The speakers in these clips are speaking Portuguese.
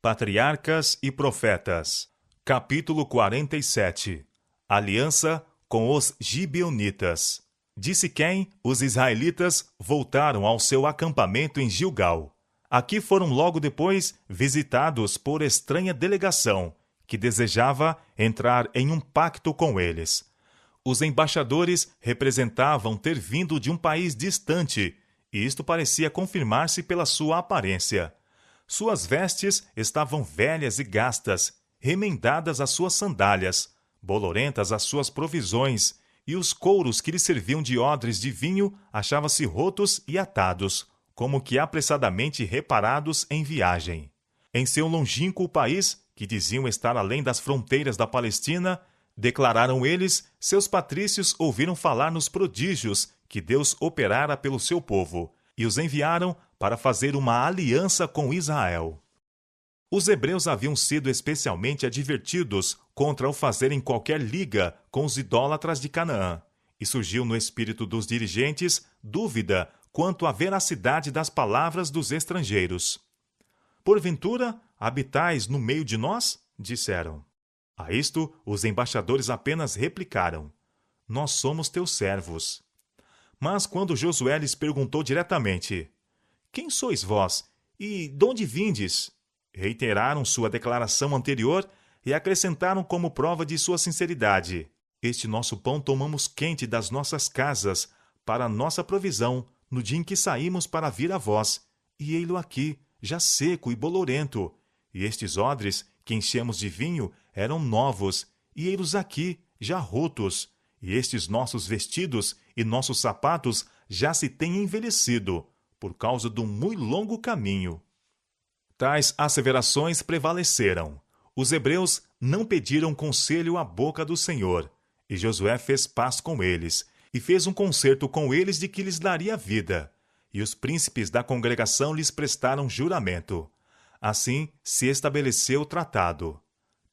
Patriarcas e Profetas. Capítulo 47. Aliança com os Gibeonitas. De Siquém, os israelitas voltaram ao seu acampamento em Gilgal. Aqui foram logo depois visitados por estranha delegação, que desejava entrar em um pacto com eles. Os embaixadores representavam ter vindo de um país distante, e isto parecia confirmar-se pela sua aparência. Suas vestes estavam velhas e gastas, remendadas as suas sandálias, bolorentas as suas provisões, e os couros que lhe serviam de odres de vinho achavam-se rotos e atados, como que apressadamente reparados em viagem. Em seu longínquo país, que diziam estar além das fronteiras da Palestina, declararam eles, seus patrícios ouviram falar nos prodígios que Deus operara pelo seu povo, e os enviaram para fazer uma aliança com Israel. Os hebreus haviam sido especialmente advertidos contra o fazerem qualquer liga com os idólatras de Canaã, e surgiu no espírito dos dirigentes dúvida quanto à veracidade das palavras dos estrangeiros. Porventura, habitais no meio de nós? Disseram. A isto, os embaixadores apenas replicaram: Nós somos teus servos. Mas quando Josué lhes perguntou diretamente: Quem sois vós? E de onde vindes? Reiteraram sua declaração anterior e acrescentaram como prova de sua sinceridade: Este nosso pão tomamos quente das nossas casas, para nossa provisão, no dia em que saímos para vir a vós, e ei-lo aqui, já seco e bolorento. E estes odres, que enchemos de vinho, eram novos, e ei-los aqui, já rotos. E estes nossos vestidos e nossos sapatos já se têm envelhecido, por causa de um muito longo caminho. Tais asseverações prevaleceram. Os hebreus não pediram conselho à boca do Senhor, e Josué fez paz com eles, e fez um concerto com eles de que lhes daria vida. E os príncipes da congregação lhes prestaram juramento. Assim se estabeleceu o tratado.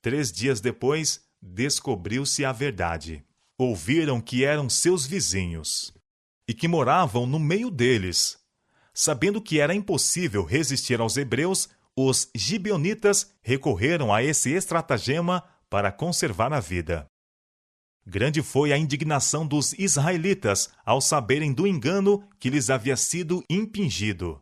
3 dias depois, descobriu-se a verdade. Ouviram que eram seus vizinhos, e que moravam no meio deles. Sabendo que era impossível resistir aos hebreus, os gibeonitas recorreram a esse estratagema para conservar a vida. Grande foi a indignação dos israelitas ao saberem do engano que lhes havia sido impingido.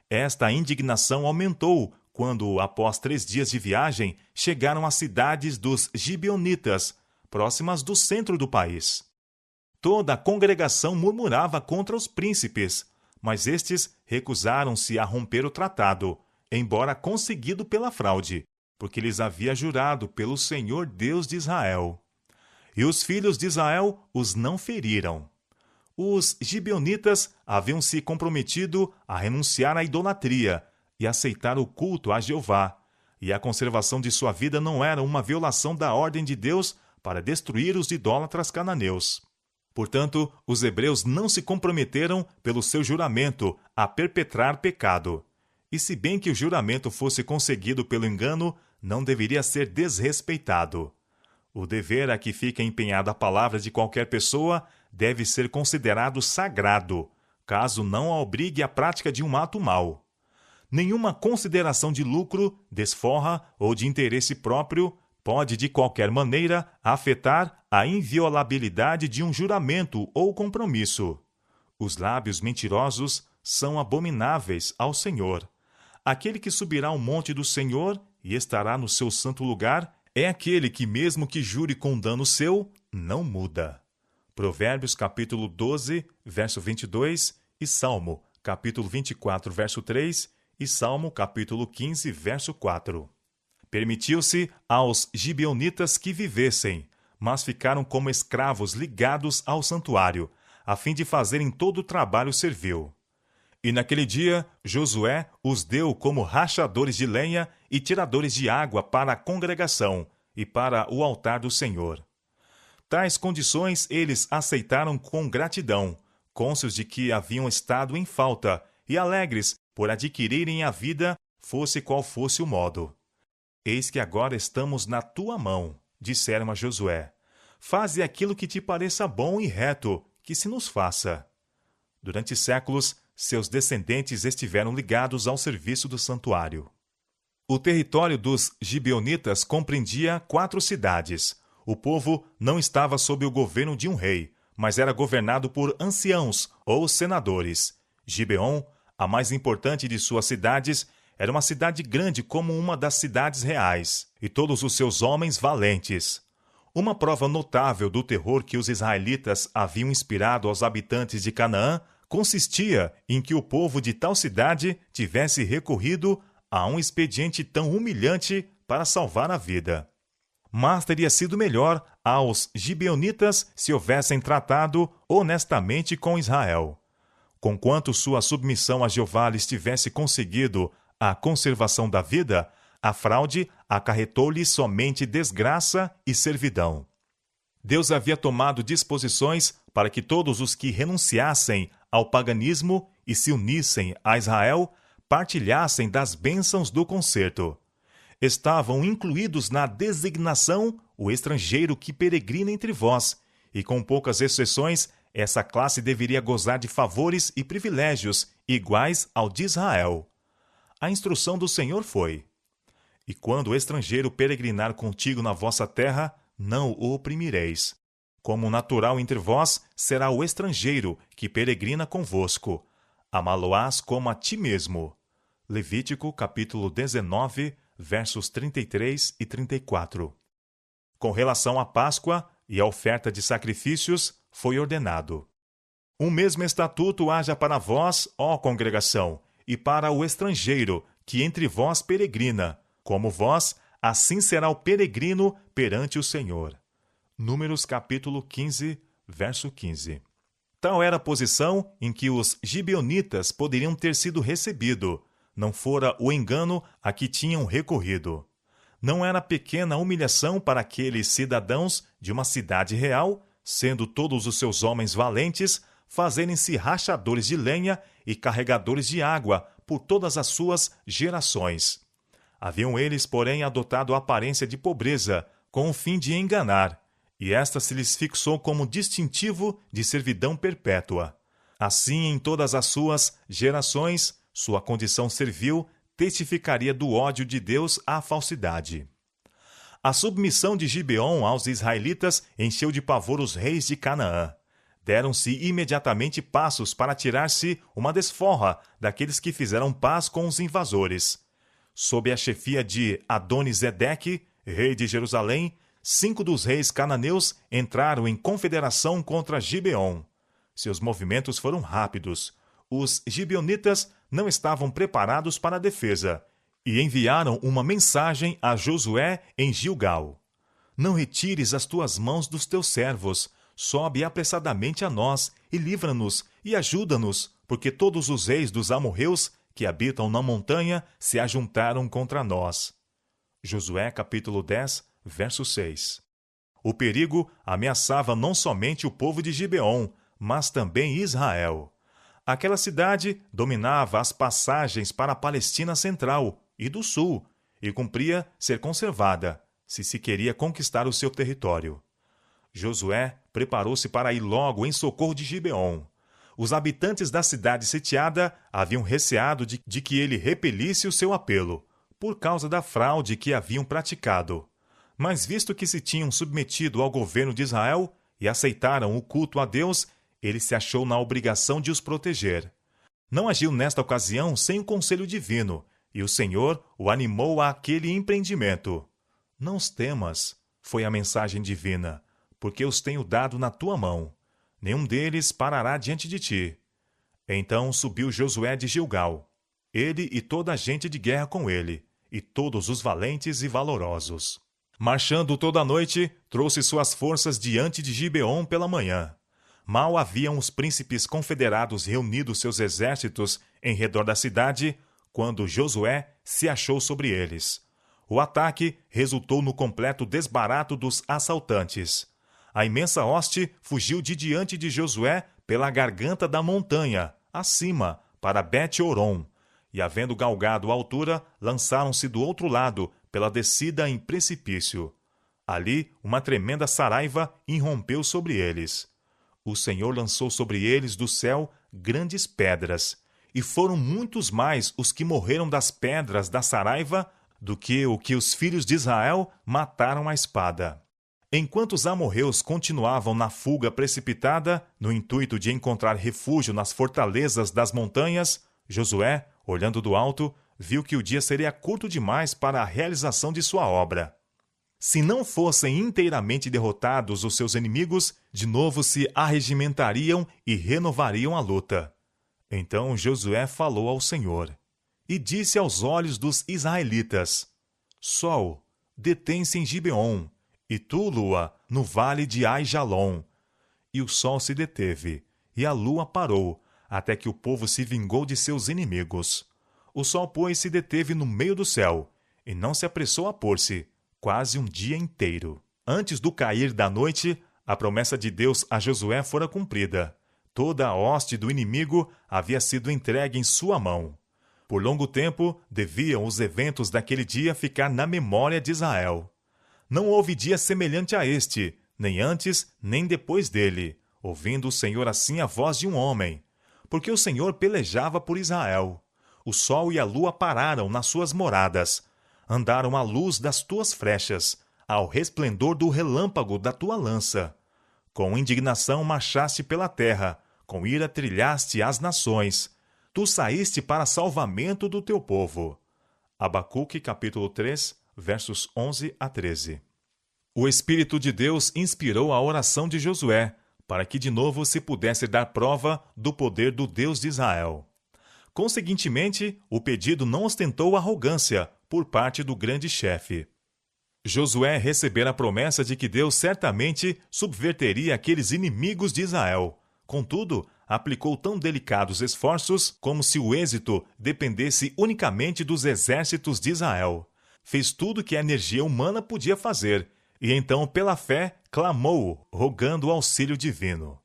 Esta indignação aumentou quando, após 3 dias de viagem, chegaram às cidades dos gibeonitas, próximas do centro do país. Toda a congregação murmurava contra os príncipes, mas estes recusaram-se a romper o tratado, embora conseguido pela fraude, porque lhes havia jurado pelo Senhor Deus de Israel. E os filhos de Israel os não feriram. Os gibeonitas haviam se comprometido a renunciar à idolatria e aceitar o culto a Jeová, e a conservação de sua vida não era uma violação da ordem de Deus para destruir os idólatras cananeus. Portanto, os hebreus não se comprometeram pelo seu juramento a perpetrar pecado. E se bem que o juramento fosse conseguido pelo engano, não deveria ser desrespeitado. O dever a que fica empenhada a palavra de qualquer pessoa deve ser considerado sagrado, caso não a obrigue à prática de um ato mau. Nenhuma consideração de lucro, desforra ou de interesse próprio pode, de qualquer maneira, afetar a inviolabilidade de um juramento ou compromisso. Os lábios mentirosos são abomináveis ao Senhor. Aquele que subirá ao monte do Senhor e estará no seu santo lugar é aquele que, mesmo que jure com dano seu, não muda. Provérbios capítulo 12, verso 22 e Salmo capítulo 24, verso 3 e Salmo capítulo 15, verso 4. Permitiu-se aos gibeonitas que vivessem, mas ficaram como escravos ligados ao santuário, a fim de fazerem todo o trabalho servil. E naquele dia, Josué os deu como rachadores de lenha e tiradores de água para a congregação e para o altar do Senhor. Tais condições eles aceitaram com gratidão, cônscios de que haviam estado em falta e alegres por adquirirem a vida, fosse qual fosse o modo. Eis que agora estamos na tua mão, disseram a Josué. Faze aquilo que te pareça bom e reto, que se nos faça. Durante séculos, seus descendentes estiveram ligados ao serviço do santuário. O território dos gibeonitas compreendia 4 cidades. O povo não estava sob o governo de um rei, mas era governado por anciãos ou senadores. Gibeon, a mais importante de suas cidades, era uma cidade grande como uma das cidades reais, e todos os seus homens valentes. Uma prova notável do terror que os israelitas haviam inspirado aos habitantes de Canaã consistia em que o povo de tal cidade tivesse recorrido a um expediente tão humilhante para salvar a vida. Mas teria sido melhor aos gibeonitas se houvessem tratado honestamente com Israel. Conquanto sua submissão a Jeová lhes tivesse conseguido a conservação da vida, a fraude acarretou-lhes somente desgraça e servidão. Deus havia tomado disposições para que todos os que renunciassem ao paganismo e se unissem a Israel partilhassem das bênçãos do concerto. Estavam incluídos na designação o estrangeiro que peregrina entre vós, e com poucas exceções, essa classe deveria gozar de favores e privilégios iguais ao de Israel. A instrução do Senhor foi: e quando o estrangeiro peregrinar contigo na vossa terra, não o oprimireis. Como natural entre vós será o estrangeiro que peregrina convosco. Amá-lo-ás como a ti mesmo. Levítico, capítulo 19, versos 33 e 34. Com relação à Páscoa e à oferta de sacrifícios, foi ordenado: um mesmo estatuto haja para vós, ó congregação, e para o estrangeiro que entre vós peregrina. Como vós, assim será o peregrino perante o Senhor. Números capítulo 15, verso 15. Tal era a posição em que os gibeonitas poderiam ter sido recebidos, não fora o engano a que tinham recorrido. Não era pequena humilhação para aqueles cidadãos de uma cidade real, sendo todos os seus homens valentes, fazerem-se rachadores de lenha e carregadores de água por todas as suas gerações. Haviam eles, porém, adotado a aparência de pobreza, com o fim de enganar, e esta se lhes fixou como distintivo de servidão perpétua. Assim, em todas as suas gerações, sua condição servil testificaria do ódio de Deus à falsidade. A submissão de Gibeon aos israelitas encheu de pavor os reis de Canaã. Deram-se imediatamente passos para tirar-se uma desforra daqueles que fizeram paz com os invasores. Sob a chefia de Adoni-Zedeque, rei de Jerusalém, 5 dos reis cananeus entraram em confederação contra Gibeon. Seus movimentos foram rápidos. Os gibeonitas não estavam preparados para a defesa e enviaram uma mensagem a Josué em Gilgal: não retires as tuas mãos dos teus servos, sobe apressadamente a nós e livra-nos e ajuda-nos, porque todos os reis dos amorreus que habitam na montanha se ajuntaram contra nós. Josué capítulo 10, verso 6. O perigo ameaçava não somente o povo de Gibeon, mas também Israel. Aquela cidade dominava as passagens para a Palestina central e do sul, e cumpria ser conservada, se queria conquistar o seu território. Josué preparou-se para ir logo em socorro de Gibeon. Os habitantes da cidade sitiada haviam receado de que ele repelisse o seu apelo, por causa da fraude que haviam praticado. Mas visto que se tinham submetido ao governo de Israel e aceitaram o culto a Deus, ele se achou na obrigação de os proteger. Não agiu nesta ocasião sem o conselho divino, e o Senhor o animou àquele empreendimento. Não os temas, foi a mensagem divina, porque os tenho dado na tua mão. Nenhum deles parará diante de ti. Então subiu Josué de Gilgal, ele e toda a gente de guerra com ele, e todos os valentes e valorosos. Marchando toda a noite, trouxe suas forças diante de Gibeon pela manhã. Mal haviam os príncipes confederados reunido seus exércitos em redor da cidade, quando Josué se achou sobre eles. O ataque resultou no completo desbarato dos assaltantes. A imensa hoste fugiu de diante de Josué pela garganta da montanha, acima, para Bet-Horon, e, havendo galgado a altura, lançaram-se do outro lado, pela descida em precipício. Ali, uma tremenda saraiva irrompeu sobre eles. O Senhor lançou sobre eles do céu grandes pedras, e foram muitos mais os que morreram das pedras da saraiva do que o que os filhos de Israel mataram à espada. Enquanto os amorreus continuavam na fuga precipitada, no intuito de encontrar refúgio nas fortalezas das montanhas, Josué, olhando do alto, viu que o dia seria curto demais para a realização de sua obra. Se não fossem inteiramente derrotados os seus inimigos, de novo se arregimentariam e renovariam a luta. Então Josué falou ao Senhor, e disse aos olhos dos israelitas: Sol, detém-se em Gibeon, e tu, lua, no vale de Aijalon. E o sol se deteve, e a lua parou, até que o povo se vingou de seus inimigos. O sol, pois, se deteve no meio do céu, e não se apressou a pôr-se, quase um dia inteiro. Antes do cair da noite, a promessa de Deus a Josué fora cumprida. Toda a hoste do inimigo havia sido entregue em sua mão. Por longo tempo, deviam os eventos daquele dia ficar na memória de Israel. Não houve dia semelhante a este, nem antes, nem depois dele, ouvindo o Senhor assim a voz de um homem, porque o Senhor pelejava por Israel. O sol e a lua pararam nas suas moradas, andaram à luz das tuas flechas, ao resplendor do relâmpago da tua lança. Com indignação marchaste pela terra, com ira trilhaste as nações. Tu saíste para salvamento do teu povo. Abacuque, capítulo 3, versos 11 a 13. O Espírito de Deus inspirou a oração de Josué, para que de novo se pudesse dar prova do poder do Deus de Israel. Conseguintemente, o pedido não ostentou arrogância por parte do grande chefe. Josué recebera a promessa de que Deus certamente subverteria aqueles inimigos de Israel. Contudo, aplicou tão delicados esforços como se o êxito dependesse unicamente dos exércitos de Israel. Fez tudo que a energia humana podia fazer, e então, pela fé, clamou, rogando o auxílio divino.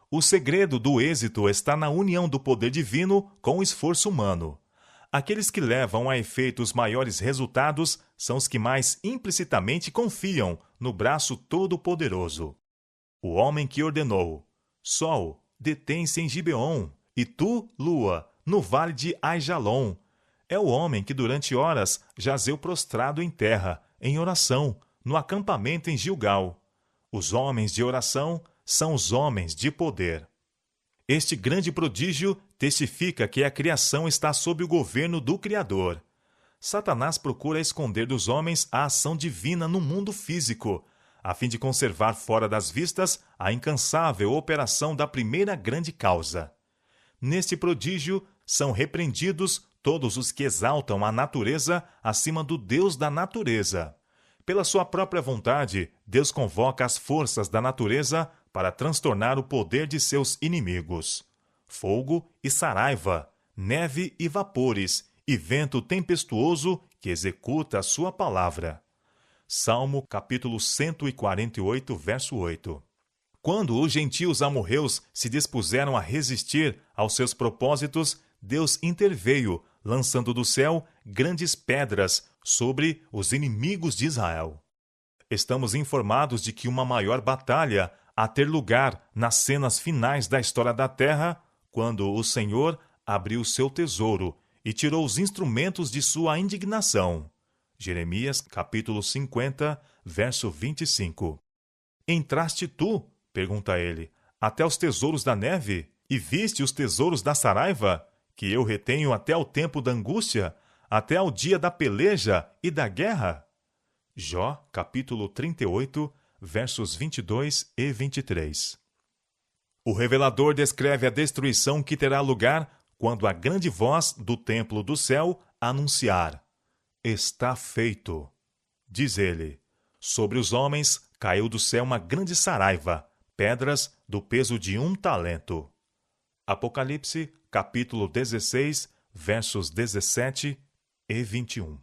O segredo do êxito está na união do poder divino com o esforço humano. Aqueles que levam a efeito os maiores resultados são os que mais implicitamente confiam no braço todo-poderoso. O homem que ordenou: Sol, detém-se em Gibeon, e tu, lua, no vale de Aijalon. É o homem que durante horas jazeu prostrado em terra, em oração, no acampamento em Gilgal. Os homens de oração são os homens de poder. Este grande prodígio testifica que a criação está sob o governo do Criador. Satanás procura esconder dos homens a ação divina no mundo físico, a fim de conservar fora das vistas a incansável operação da primeira grande causa. Neste prodígio são repreendidos todos os que exaltam a natureza acima do Deus da natureza. Pela sua própria vontade, Deus convoca as forças da natureza para transtornar o poder de seus inimigos. Fogo e saraiva, neve e vapores, e vento tempestuoso que executa a sua palavra. Salmo capítulo 148, verso 8. Quando os gentios amorreus se dispuseram a resistir aos seus propósitos, Deus interveio, lançando do céu grandes pedras sobre os inimigos de Israel. Estamos informados de que uma maior batalha a ter lugar nas cenas finais da história da Terra, quando o Senhor abriu seu tesouro e tirou os instrumentos de sua indignação. Jeremias, capítulo 50, verso 25. Entraste tu, pergunta ele, até os tesouros da neve, e viste os tesouros da saraiva, que eu retenho até o tempo da angústia, até ao dia da peleja e da guerra? Jó, capítulo 38, versos 22 e 23. O revelador descreve a destruição que terá lugar quando a grande voz do templo do céu anunciar: Está feito. Diz ele: sobre os homens caiu do céu uma grande saraiva, pedras do peso de 1 talento. Apocalipse, capítulo 16, versos 17 e 21.